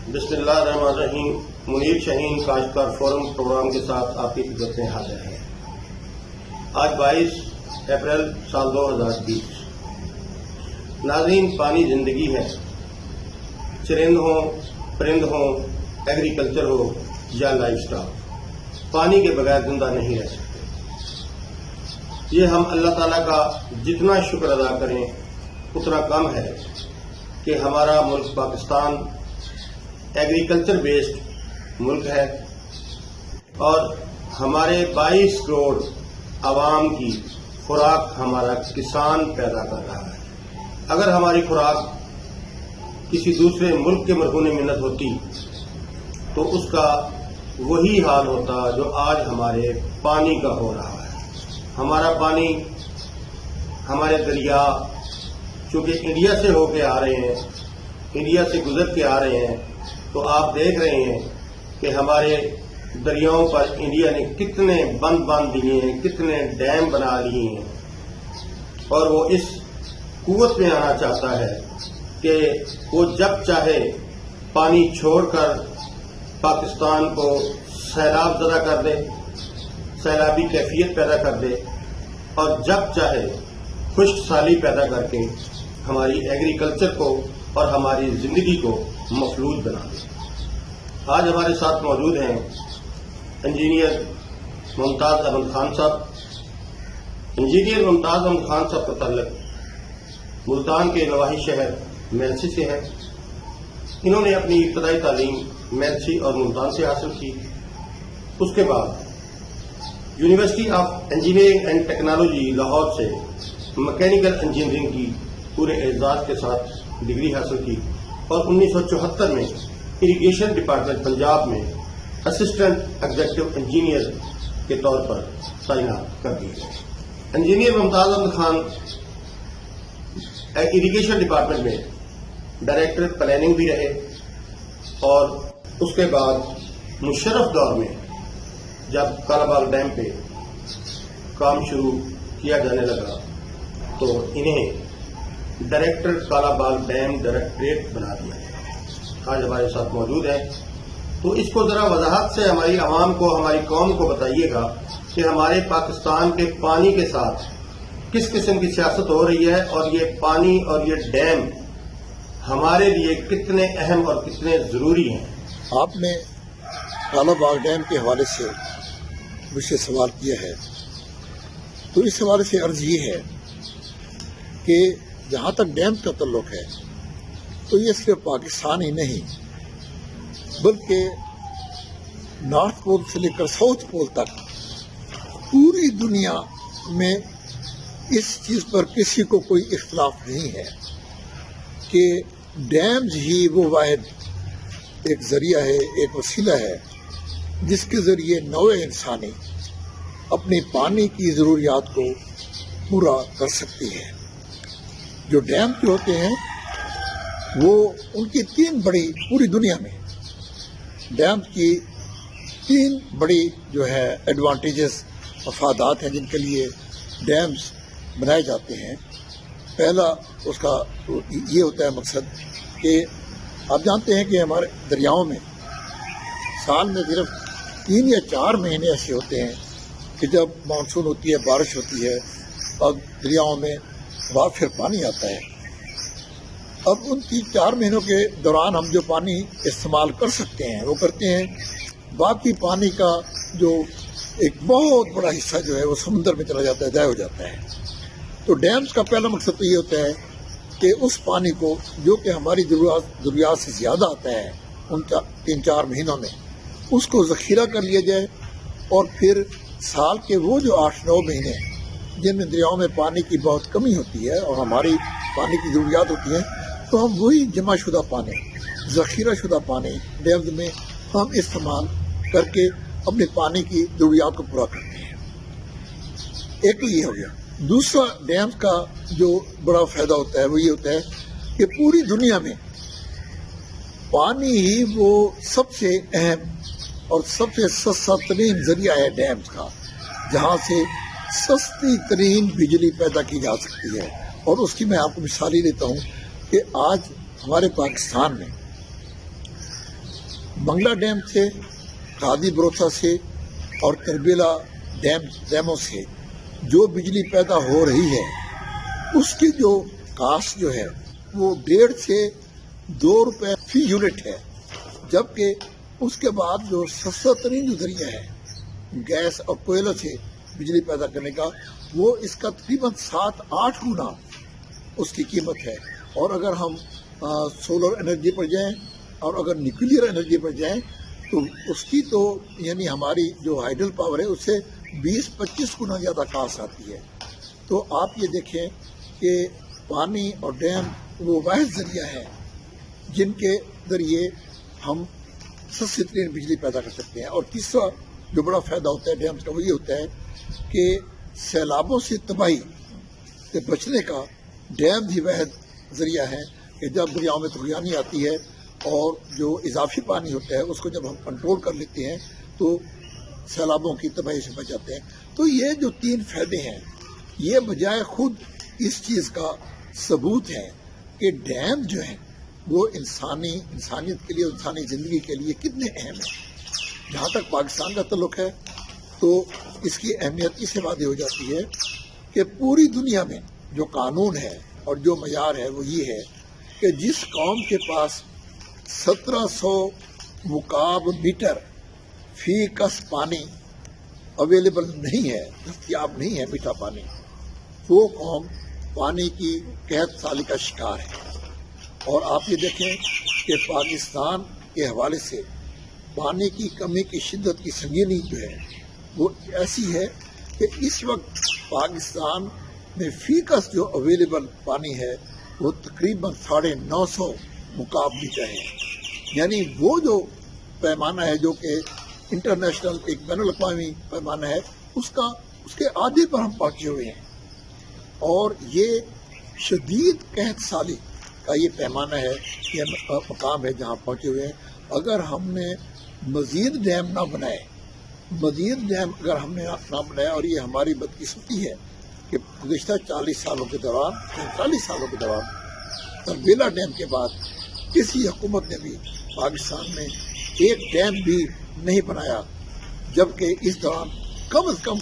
बिस्मिल्लाहिर्रहमानिर्रहीम। मुनीर शाहीन काश्तकार forum programme के साथ आपकी खिदमत में हाजिर है। आज 22 अप्रैल साल 2020। नाज़रीन, पानी जिंदगी है। चरिंद हो, परिंद हो, एग्रीकल्चर हो या लाइफ स्टॉक, पानी के बगैर जिंदा नहीं रह सकते। ये हम अल्लाह ताला का जितना शुक्र अदा करें उतना कम है कि हमारा मुल्क पाकिस्तान एग्रीकल्चर बेस्ड मुल्क है और हमारे 22 करोड़ आवाम की खुराक हमारा किसान पैदा कर रहा है। अगर हमारी खुराक किसी दूसरे मुल्क के मरहूने मिन्नत होती तो उसका वही हाल होता जो आज हमारे पानी का हो रहा है। हमारा पानी, हमारे दरिया चूंकि इंडिया से होके आ रहे हैं, इंडिया से गुजर के आ रहे हैं, तो आप देख रहे हैं कि हमारे दरियाओं पर इंडिया ने कितने बंद बांध दिए हैं, कितने डैम बना लिए हैं। और वो इस कुव्वत में आना चाहता है कि वो जब चाहे पानी छोड़कर पाकिस्तान को सैलाब ज़दा कर दे, सैलाबी कैफियत पैदा कर दे, और जब चाहे खुश्क साली पैदा करके हमारी एग्रीकल्चर को और हमारी जिंदगी को मफलूज बना दे। आज हमारे साथ मौजूद हैं इंजीनियर मुमताज अहमद खान साहब। इंजीनियर मुमताज अहमद खान साहब का ताल्लुक मुल्तान के नवाही शहर मेलसी से है। इन्होंने अपनी इब्तदाई तालीम मेलसी और मुल्तान से हासिल की। उसके बाद university of engineering and technology Lahore से मैकेनिकल इंजीनियरिंग की पूरे एजाज के साथ डिग्री हासिल की और 1974 में इरिगेशन डिपार्टमेंट पंजाब में असिस्टेंट एग्जीक्यूटिव इंजीनियर के तौर पर तैनात कर दिए गए। Engineer Mumtaz Ahmad Khan irrigation department में डायरेक्टर प्लानिंग भी रहे और उसके बाद मुशर्रफ दौर में जब कालाबाग डैम पे काम शुरू किया जाने लगा तो इन्हें डायरेक्टर कालाबाग डैम डायरेक्टरेट बना दिया गया। आज हमारे साथ मौजूद है, तो इसको जरा वजाहत से हमारी आवाम को, हमारी कौम को बताइएगा कि हमारे पाकिस्तान के पानी के साथ किस किस्म की सियासत हो रही है और ये पानी और ये डैम हमारे लिए कितने अहम और कितने जरूरी हैं। आपने कालाबाग डैम के हवाले से मुझसे सवाल किया है, तो इस हवाले से अर्ज ये है कि जहाँ तक डैम का ताल्लुक है तो ये सिर्फ पाकिस्तान ही नहीं बल्कि नॉर्थ पोल से लेकर साउथ पोल तक पूरी दुनिया में इस चीज़ पर किसी को कोई इख्तलाफ नहीं है कि डैम्स ही वो वाहिद एक जरिया है, एक वसीला है जिसके ज़रिए नौए इंसानी अपनी पानी की ज़रूरियात को पूरा कर सकती है। जो डैम के होते हैं वो उनकी तीन बड़ी, पूरी दुनिया में डैम की तीन बड़ी जो है एडवांटेजेस, मफादात हैं जिनके लिए डैम्स बनाए जाते हैं। पहला उसका ये होता है मकसद कि आप जानते हैं कि हमारे दरियाओं में साल में सिर्फ 3 या 4 महीने ऐसे होते हैं कि जब मानसून होती है, बारिश होती है और दरियाओं में वाफिर पानी आता है। अब उन 3-4 महीनों के दौरान हम जो पानी इस्तेमाल कर सकते हैं वो करते हैं। बाकी पानी का जो एक बहुत बड़ा हिस्सा जो है वो समुद्र में चला जाता है, ज़ाया हो जाता है। तो डैम्स का पहला मकसद तो ये होता है कि उस पानी को जो कि हमारी ज़रूरियात से ज़्यादा आता है उन 3-4 महीनों में, उसको ज़ख़ीरा कर लिया जाए और फिर साल के वो जो 8-9 महीने जिनमें दरियाओं में पानी की बहुत कमी होती है और हमारी पानी की ज़रूरियात होती है, तो हम वही जमा शुदा पानी, ज़ख़ीरा शुदा पानी डैम्स में हम इस्तेमाल करके अपने पानी की ज़रूरियात को पूरा करते हैं। एक तो ये हो गया। दूसरा डैम्स का जो बड़ा फ़ायदा होता है वो ये होता है कि पूरी दुनिया में पानी ही वो सबसे अहम और सबसे सस्ता तरीन ज़रिया है डैम्स का, जहाँ से सस्ती तरीन बिजली पैदा की जा सकती है। और उसकी मैं आपको मिसाल ही देता हूँ कि आज हमारे पाकिस्तान में منگلا ڈیم سے، قادی بروتھا سے اور تربیلا ڈیموں سے جو بجلی پیدا ہو رہی ہے اس کی جو کاسٹ جو ہے وہ 1.5 سے 2 روپے فی یونٹ ہے، جبکہ اس کے بعد جو سستا ترین جو ذریعہ ہے گیس اور کوئلہ سے بجلی پیدا کرنے کا، وہ اس کا تقریباً 7-8 گنا اس کی قیمت ہے۔ اور اگر ہم سولر انرجی پر جائیں اور اگر نیوکلیئر انرجی پر جائیں تو اس کی تو یعنی ہماری جو ہائیڈل پاور ہے اس سے 20-25 گنا زیادہ کاسٹ آتی ہے۔ تو آپ یہ دیکھیں کہ پانی اور ڈیم وہ واحد ذریعہ ہے جن کے ذریعے ہم سستی ترین بجلی پیدا کر سکتے ہیں۔ اور تیسرا جو بڑا فائدہ ہوتا ہے ڈیمز کا وہ یہ ہوتا ہے کہ سیلابوں سے تباہی سے بچنے کا ڈیم ہی واحد ذریعہ ہے کہ جب دریاؤں میں طغیانی آتی ہے اور جو اضافی پانی ہوتا ہے اس کو جب ہم کنٹرول کر لیتے ہیں تو سیلابوں کی تباہی سے بچ جاتے ہیں۔ تو یہ جو 3 فائدے ہیں یہ بجائے خود اس چیز کا ثبوت ہے کہ ڈیم جو ہیں وہ انسانیت کے لیے، انسانی زندگی کے لیے کتنے اہم ہیں۔ جہاں تک پاکستان کا تعلق ہے تو اس کی اہمیت اس سے واضح ہو جاتی ہے کہ پوری دنیا میں جو قانون ہے اور جو معیار ہے وہ یہ ہے کہ جس قوم کے پاس 1700 مکعب میٹر فی کس پانی اویلیبل نہیں ہے، دستیاب نہیں ہے میٹھا پانی، وہ قوم پانی کی قحط سالی کا شکار ہے۔ اور آپ یہ دیکھیں کہ پاکستان کے حوالے سے پانی کی کمی کی شدت کی سنگینی جو ہے وہ ایسی ہے کہ اس وقت پاکستان میں فی کس جو اویلیبل پانی ہے وہ تقریباً 950 مکعب میٹر ہے، یعنی وہ جو پیمانہ ہے جو کہ انٹرنیشنل ایک بین الاقوامی پیمانہ ہے اس کے آدھے پر ہم پہنچے ہوئے ہیں۔ اور یہ شدید قحط سالی کا یہ پیمانہ ہے، یہ مقام ہے جہاں پہنچے ہوئے ہیں۔ اگر ہم نے مزید ڈیم نہ بنائے، مزید ڈیم اگر ہم نے نہ بنایا، اور یہ ہماری بدقسمتی ہے کہ گزشتہ 45 سالوں کے دوران تربیلا ڈیم کے بعد کسی حکومت نے بھی پاکستان میں ایک ڈیم بھی نہیں بنایا، جبکہ اس دوران کم از کم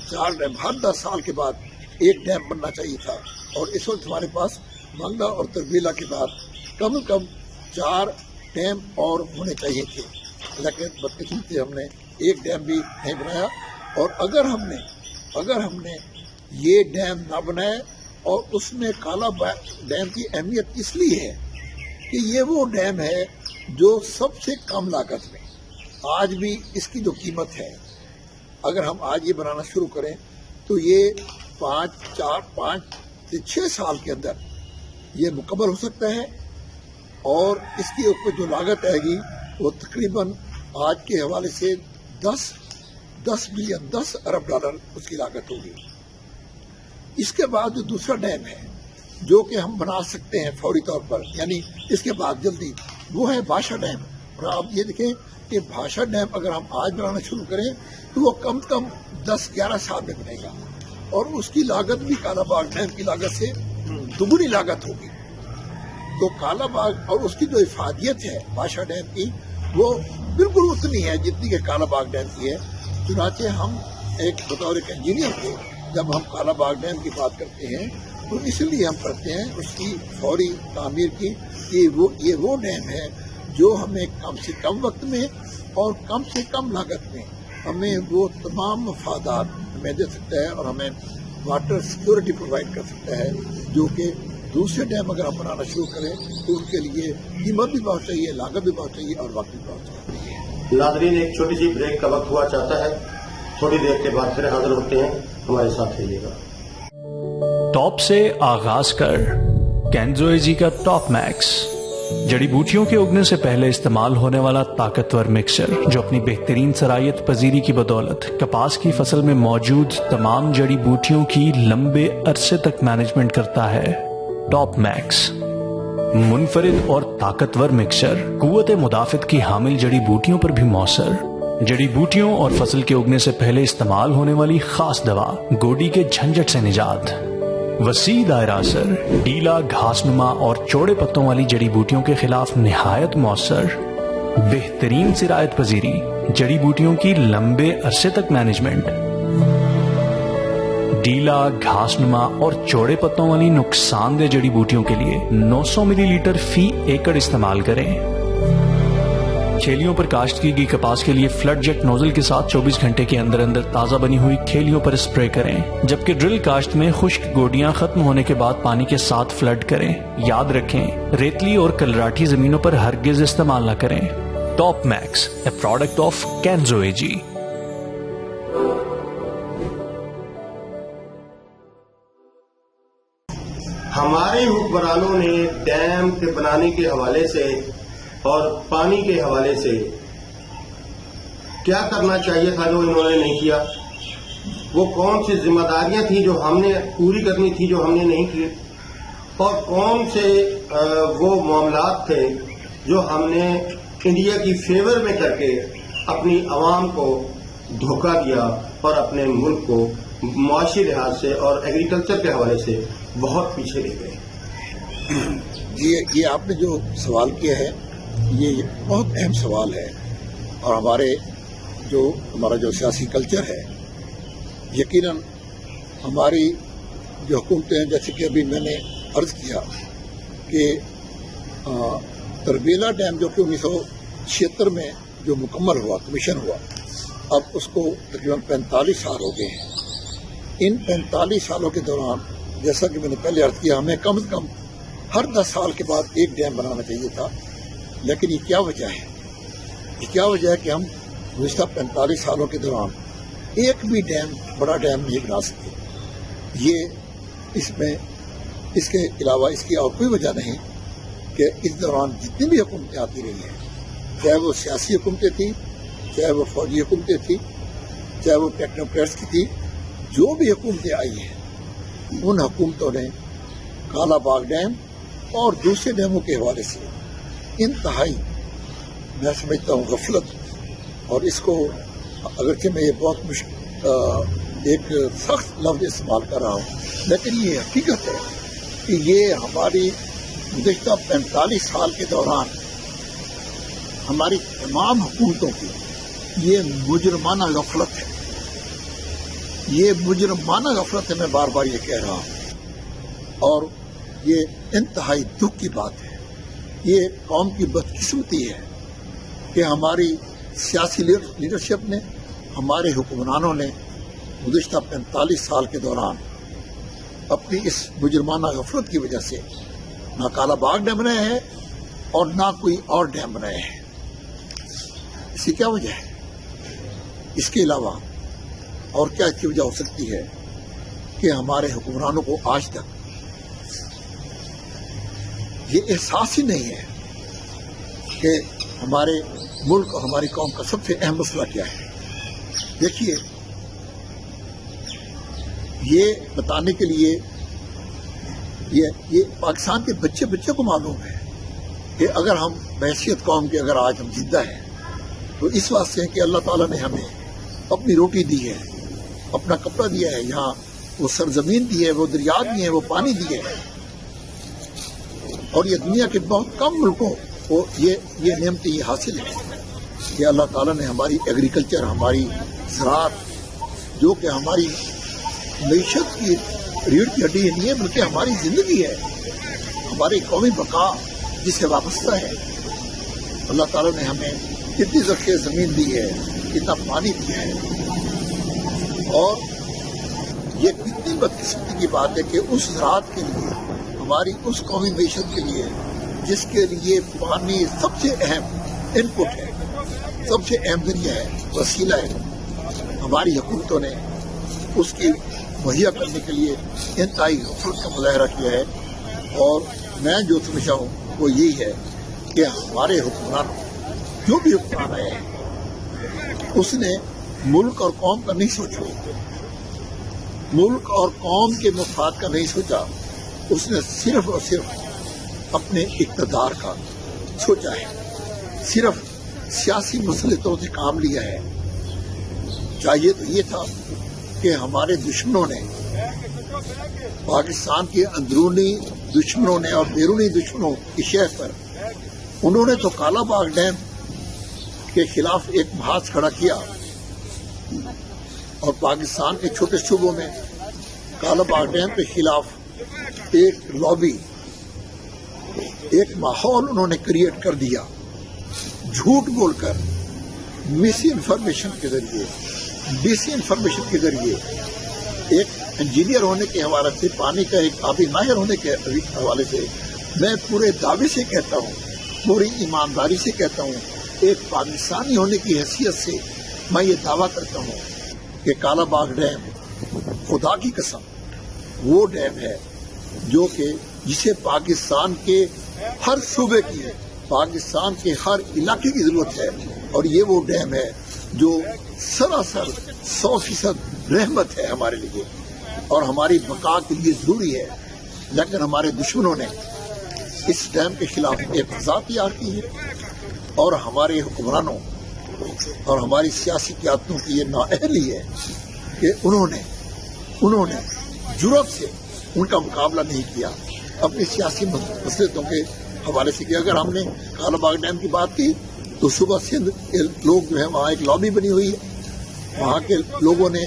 4 ڈیم ہر 10 سال کے بعد ایک ڈیم بننا چاہیے تھا۔ اور اس وقت ہمارے پاس منگلا اور تربیلا کے بعد کم از کم 4 ڈیم اور ہونے چاہیے تھے، لیکن بدقسمتی سے ہم نے ایک ڈیم بھی نہیں بنایا۔ اور اگر ہم نے یہ ڈیم نہ بنائے، اور اس میں کالا ڈیم کی اہمیت اس لیے ہے کہ یہ وہ ڈیم ہے جو سب سے کم لاگت میں، آج بھی اس کی جو قیمت ہے اگر ہم آج یہ بنانا شروع کریں تو یہ 5 سے 6 سال کے اندر یہ مکمل ہو سکتا ہے، اور اس کے اوپر جو لاگت آئے گی وہ تقریباً آج کے حوالے سے 10 ارب ڈالر اس کی لاگت ہوگی۔ اس کے بعد جو دوسرا ڈیم ہے جو کہ ہم بنا سکتے ہیں فوری طور پر، یعنی اس کے بعد جلدی، وہ ہے بھاشا ڈیم۔ اور آپ یہ دیکھیں کہ بھاشا ڈیم اگر ہم آج بنانا شروع کریں تو وہ کم از کم 10-11 سال میں بنے گا، اور اس کی لاگت بھی کالا باغ ڈیم کی لاگت سے دگنی لاگت ہوگی۔ تو کالا باغ اور اس کی جو افادیت ہے بھاشا ڈیم کی وہ بالکل اتنی ہے جتنی کہ کالا باغ ڈیم کی ہے۔ چنانچہ ہم ایک بطور ایک انجینئر کے جب ہم کالا باغ ڈیم کی بات کرتے ہیں تو اس لیے ہم کرتے ہیں اس کی فوری تعمیر کی کہ یہ وہ ڈیم ہے جو ہمیں کم سے کم وقت میں اور کم سے کم لاگت میں ہمیں وہ تمام مفادات ہمیں دے سکتا ہے، اور ہمیں واٹر سیکورٹی پرووائڈ کر سکتا ہے، جو کہ دوسرے ڈیم اگر ہم بنانا شروع کریں تو ان کے لیے قیمت بھی بہت چاہیے، لاگت بھی بہت چاہیے، اور وقت بھی بہت چاہیے۔ ناظرین، ایک چھوٹی سی بریک کا وقت ہوا چاہتا ہے، تھوڑی دیر کے بعد پھر حاضر ہوتے ہیں، ہمارے ساتھ رہیے گا۔ ٹاپ سے آغاز کر کینزوئزی کا ٹاپ میکس، جڑی بوٹیوں کے اگنے سے پہلے استعمال ہونے والا طاقتور مکسچر جو اپنی بہترین صلاحیت پذیری کی بدولت کپاس کی فصل میں موجود تمام جڑی بوٹیوں کی لمبے عرصے تک مینجمنٹ کرتا ہے۔ ٹاپ میکس منفرد اور طاقتور مکسچر قوت مدافعت کی حامل جڑی بوٹیوں پر بھی موثر، جڑی بوٹیوں اور فصل کے اگنے سے پہلے استعمال ہونے والی خاص دوا گوڈی کے جھنجھٹ سے نجات، وسیع دائرہ اثر، ڈیلا گھاس نما اور چوڑے پتوں والی جڑی بوٹیوں کے خلاف نہایت مؤثر، बेहतरीन सिरायत पजीरी, जड़ी बूटियों की लंबे अरसे तक मैनेजमेंट, ढीला, घासनुमा और चौड़े पत्तों वाली नुकसानदेह जड़ी बूटियों के लिए 900 मिलीलीटर फी एकड़ इस्तेमाल करें। खेलियों पर काश्त की गई कपास के लिए फ्लड जेट नोजल के साथ 24 घंटे के अंदर अंदर ताज़ा बनी हुई खेलियों पर स्प्रे करें, जबकि ड्रिल काश्त में खुश्क गोडियां खत्म होने के बाद पानी के साथ फ्लड करें। याद रखें, रेतली और कलराठी जमीनों पर हरगिज इस्तेमाल न करें। Top Max, a product of Kenzo AG. हमारे हुक्मरानों ने डैम के बनाने के हवाले से और पानी के हवाले से क्या करना चाहिए था जो इन्होंने नहीं किया? वो कौन सी जिम्मेदारियां थी जो हमने पूरी करनी थी जो हमने नहीं की? और कौन से वो मामलात थे जो हमने इंडिया की फेवर में करके अपनी आवाम को धोखा दिया और अपने मुल्क को मुआशी लिहाज से और एग्रीकल्चर के हवाले से बहुत पीछे ले गए? ये आपने जो सवाल किया है ये बहुत अहम सवाल है, और हमारा जो सियासी कल्चर है, यकीनन हमारी जो हुकूमतें हैं, जैसे कि अभी मैंने अर्ज किया कि तरबेला डैम जो कि 1976 में जो मुकम्मल हुआ, कमीशन हुआ, अब उसको तकरीबन 45 साल हो गए हैं। इन 45 सालों के दौरान, जैसा कि मैंने पहले अर्ज किया, हमें कम से कम हर 10 साल के बाद एक डैम बनाना चाहिए था। लेकिन ये क्या वजह है? ये क्या वजह है कि हम गुज़िश्ता 45 सालों के दौरान एक भी बड़ा डैम नहीं बना सके? इसके अलावा इसकी और कोई वजह नहीं कि इस दौरान जितनी भी हुकूमतें आती रही हैं, चाहे वो सियासी हुकूमतें थी, चाहे वो फौजी हुकूमतें थी, चाहे वो टेक्नोक्रेट्स की थी, जो भी हुकूमतें आई हैं, उन हुकूमतों ने काला बाग डैम और दूसरे डैमों के हवाले से इंतहाई, मैं समझता हूँ, गफलत, और इसको अगरचे मैं ये बहुत एक सख्त लफ्ज़ इस्तेमाल कर रहा हूँ, लेकिन ये हकीकत है कि ये हमारी गुज़िश्ता 45 साल के दौरान हमारी तमाम हुकूमतों की ये मुजरमाना गफलत है। ये मुजरमाना गफलत है, मैं बार बार ये कह रहा हूँ, और ये इंतहाई दुख की बात है। ये कौम की बदकिस्मती है कि हमारी सियासी लीडरशिप ने, हमारे हुक्मरानों ने गुज़िश्ता 45 साल के दौरान अपनी इस मुजरमाना गफलत की वजह से ना काला बाग डैम बनाया है और ना कोई और डैम बनाया है। इसकी क्या वजह है? इसके अलावा और क्या इसकी वजह हो सकती है कि हमारे हुक्मरानों को आज तक ये एहसास ही नहीं है कि हमारे मुल्क और हमारी कौम का सबसे अहम मसला क्या है। देखिए, ये बताने के लिए ये पाकिस्तान के बच्चे बच्चे को मालूम है कि अगर हम बहैसियत कौम के अगर आज हम जिंदा हैं तो इस वास्ते कि अल्लाह ताला ने हमें अपनी रोटी दी है, अपना कपड़ा दिया है, यहाँ वो सरजमीन दी है, वो दरिया दिए हैं, वो पानी दिए है, और ये दुनिया के बहुत कम मुल्कों को ये नेमतें ये हासिल है कि अल्लाह ताला ने हमारी एग्रीकल्चर, हमारी ज़राअत, जो कि हमारी मईशत की रीढ़ की हड्डी नहीं है बल्कि हमारी ज़िंदगी है, हमारी कौमी बका जिससे वाबस्ता है। अल्लाह ताला ने हमें कितनी ज़ख़ीर ज़मीन दी है, कितना पानी दिया है, और ये कितनी बदकिस्मती की बात है कि उस ज़राअत के लिए, हमारी उस कौमी मईशत के लिए जिसके लिए पानी सबसे अहम इनपुट है, सबसे अहम जरिया है, वसीला है, हमारी हुकूमतों ने उसकी मुहैया करने के लिए इंतहाई गफलत का मुजाहरा किया है। और मैं जो समझा हूँ वो यही है कि हमारे हुक्मरान, जो भी हुक्मरान आया है, उसने मुल्क और कौम का नहीं सोचा, मुल्क और कौम के मफाद का नहीं सोचा, उसने सिर्फ और सिर्फ अपने इक़्तिदार का सोचा है, सिर्फ सियासी मसलतों से काम लिया है। चाहिए तो ये था कि हमारे दुश्मनों ने, पाकिस्तान के अंदरूनी दुश्मनों ने और बैरूनी दुश्मनों की शह पर, उन्होंने तो काला बाग डैम کے خلاف ایک محاذ کھڑا کیا اور پاکستان کے چھوٹے صوبوں میں کالا باغ ڈیم کے خلاف ایک لابی، ایک ماحول انہوں نے کریٹ کر دیا، جھوٹ بول کر، مس انفارمیشن کے ذریعے، ڈس انفارمیشن کے ذریعے، ایک انجینئر ہونے کے حوالے سے، پانی کا ایک آبی ماہر ہونے کے حوالے سے میں پورے دعوے سے کہتا ہوں، پوری ایمانداری سے کہتا ہوں، ایک پاکستانی ہونے کی حیثیت سے میں یہ دعویٰ کرتا ہوں کہ کالا باغ ڈیم خدا کی قسم وہ ڈیم ہے جو کہ جسے پاکستان کے ہر صوبے کی، پاکستان کے ہر علاقے کی ضرورت ہے، اور یہ وہ ڈیم ہے جو سراسر 100% رحمت ہے ہمارے لیے اور ہماری بقا کے لیے ضروری ہے۔ لیکن ہمارے دشمنوں نے اس ڈیم کے خلاف ایک فضا تیار کی ہے اور ہمارے حکمرانوں اور ہماری سیاسی قیادتوں کی یہ نااہلی ہے کہ انہوں نے جرأت سے ان کا مقابلہ نہیں کیا، اپنی سیاسی مصلحتوں کے حوالے سے کیا۔ اگر ہم نے کالا باغ ڈیم کی بات کی تو صبح سندھ کے لوگ جو ہے وہاں ایک لابی بنی ہوئی ہے، وہاں کے لوگوں نے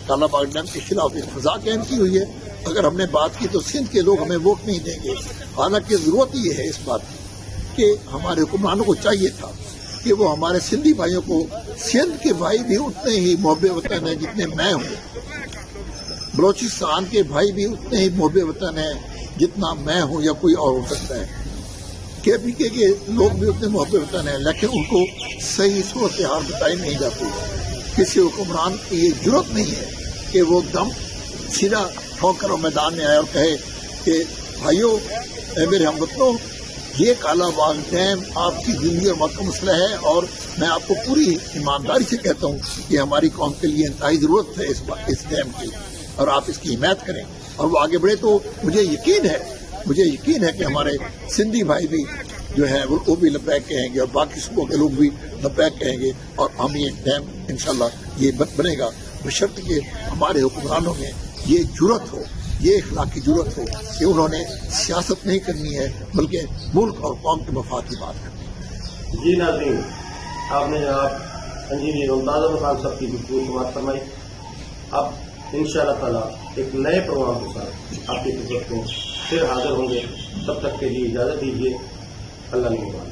کالا باغ ڈیم کے خلاف ایک فضا قائم کی ہوئی ہے۔ اگر ہم نے بات کی تو سندھ کے لوگ ہمیں ووٹ نہیں دیں گے، حالانکہ ضرورت یہ ہے اس بات کی کہ ہمارے حکمرانوں کو چاہیے تھا کہ وہ ہمارے سندھی بھائیوں کو، سندھ کے بھائی بھی اتنے ہی محب وطن ہیں جتنے میں ہوں، بلوچستان کے بھائی بھی اتنے ہی محب وطن ہیں جتنا میں ہوں یا کوئی اور ہو سکتا ہے، KPK کے لوگ بھی اتنے محب وطن ہیں، لیکن ان کو صحیح صورتحال بتائی نہیں جاتی۔ کسی حکمران کی یہ جرأت نہیں ہے کہ وہ دم سیدھا ہو کر میدان میں آئے اور کہے کہ بھائیوں، اے میرے ہم وطنوں، یہ کالا باغ ڈیم آپ کی زندگی اور موت کا مسئلہ ہے، اور میں آپ کو پوری ایمانداری سے کہتا ہوں کہ ہماری قوم کے لیے انتہائی ضرورت ہے اس ڈیم کی، اور آپ اس کی حمایت کریں اور وہ آگے بڑھے۔ تو مجھے یقین ہے کہ ہمارے سندھی بھائی بھی جو ہے وہ بھی لبیک کہیں گے اور باقی صوبوں کے لوگ بھی لبیک کہیں گے، اور ہم یہ ڈیم انشاءاللہ یہ بنے گا بشرط کہ ہمارے حکمرانوں میں یہ جرأت ہو، یہ اخلاقی جرأت ہو کہ انہوں نے سیاست نہیں کرنی ہے بلکہ ملک اور قوم کے مفاد کی بات کرنی ہے۔ جی ناظرین، آپ نے جناب انجینئر ممتاز احمد خان صاحب کی گفتگو سماعت فرمائی۔ اب انشاءاللہ تعالیٰ ایک نئے پروگرام کے ساتھ آپ کی خدمت میں پھر حاضر ہوں گے، تب تک کے لیے اجازت دیجیے۔ اللہ نگہبان۔